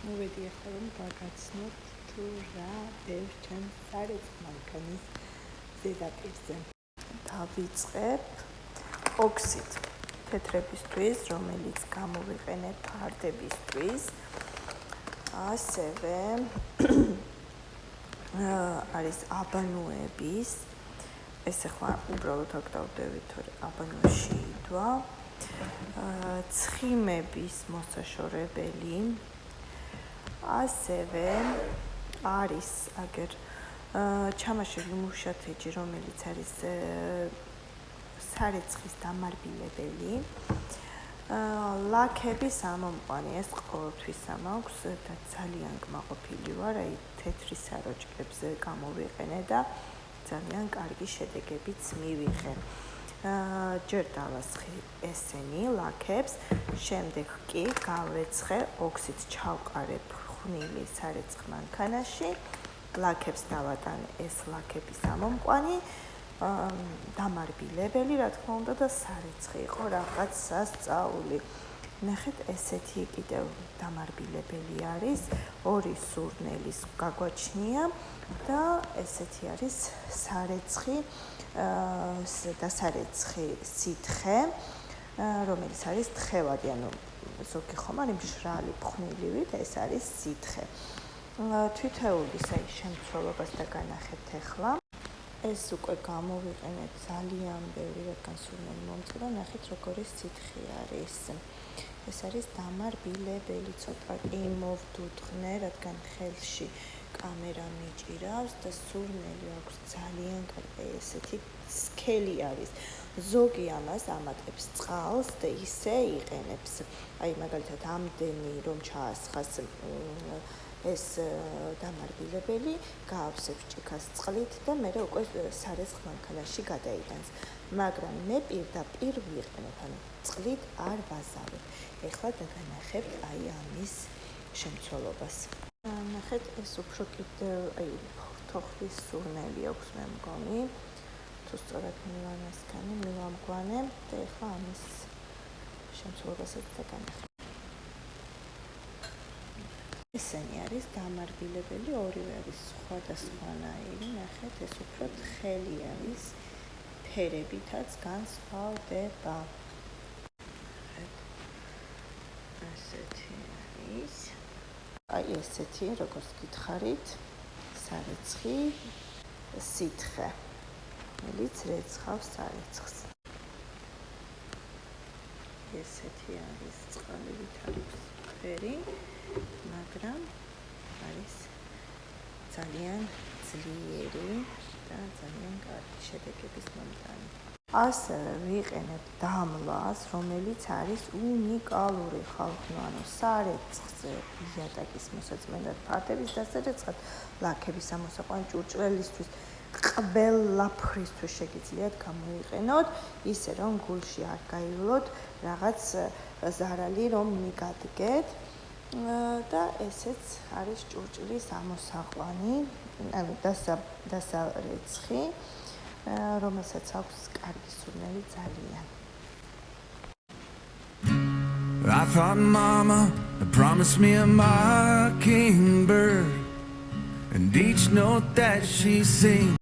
მოვედი ახლა რომ გაგაცნოთ თუ რა ბევრ ჩემს სარეცხმანქანის ზედაპირზე. დავიწყებ ოქსიდ თეთრებისთვის, რომელიც გამოვიყენებ ფარდებისთვის. ასევე არის აბანოების. ეს ახლა უბრალოდ აქ დავდევით, თორე აბანო შეიდვა. ცხიმების მოსაშორებელი. ასევე არის აგერ ჩამაშელი მუშათეჯი, რომელიც არის სარეცხის დამარბილებელი. ლაქები სამომყვანი, ეს ყოველთვის ამაქვს და ძალიან კმაყოფილი ვარ, აი თეთრი საროჭკებზე გამოვიყენე და ძალიან კარგი შედეგებიც მივიღე. ჯერ დავასხი ესენი ლაქებს, შემდეგ კი გავეცხე ოქსიდს ჩავყარებ ხრნილი სარეცხმანქანაში, ლაქებს დავატანე ეს ლაქები სამომყვანი, დამარბილებელი, რა თქმა უნდა და სარეცხი იყო რაღაც სასწაული. ნახეთ, ესეთი კიდევ დამარბილებელი არის, ორი სურნელის გაგვაჩნია და ესეთი არის სარეცხი და სარეცხი სითხე, რომელიც არის თხევადი, ანუ ზოგი ხომ არის მშრალი ფხვნილივი და ეს არის სითხე. თითოეულის აი შემცველობას და განახებთ ახლა. ეს უკვე გამოვიყენეთ ძალიან ბევრი, რადგან სურნელი მომწოდა, ნახეთ როგორი სითხე არის. ეს არის დამარბილებელი, ცოტა კი მოვდუთხნე, რადგან ხელში კამერა მიჭირავს და სურნელი აქვს ძალიან კარგი ესეთი სქელი არის. ზოგი ამას ამატებს წყალს და ისე იყენებს. აი მაგალითად ამდენი რომ ჩაასხას ეს დამარბილებელი, გაავსებს ჭიქას წყლით და მერე უკვე სარეცხმანქანაში გადაიტანს. მაგრამ მე პირდაპირ ვიყენებ, ანუ წყლით არ ვაზავებ. ეხლა დაგანახებთ აი ამის შემცველობას. ნახეთ, ეს უფრო კიდევ აი თოხლის სურნელი აქვს მე მგონი. თუ სწორად მივამგვანე და ეხლა ამის შემცველობასაც დაგანახებთ. ესენი არის დამარბილებელი, ორივე არის სხვადასხვანაირი. ნახეთ, ეს უფრო თხელი არის, ფერებითაც განსხვავდება. ასეთი არის. აი ესეთი, როგორც გითხარით, სარეცხი სითხე, რომელიც რეცხავს სარეცხს. ესეთი არის წყალივით არის ფერი, მაგრამ არის ძალიან ძლიერი და ძალიან კარგი შედეგების მომტანი. ასევე ვიყენებ დამლას, რომელიც არის უნიკალური ხალხო, ანუ სარეცხზე იატაკის მოსაწმენდად, ფარდების დასარეცხად, ლაქების ამოსაყვანად, ჭურჭლელისთვის, ყველაფრისთვის შეგიძლიათ გამოიყენოთ, ისე რომ გულში არ გაივლოთ რაღაც ზარალი რომ მიგადგეთ. და ესეც არის ჭურჭლის ამოსაყვანი, ანუ დასარეცხი, რომელსაც აქვს კარგი სურნელი ძალიან. I thought mama promised me a mockingbird, and each note that she sings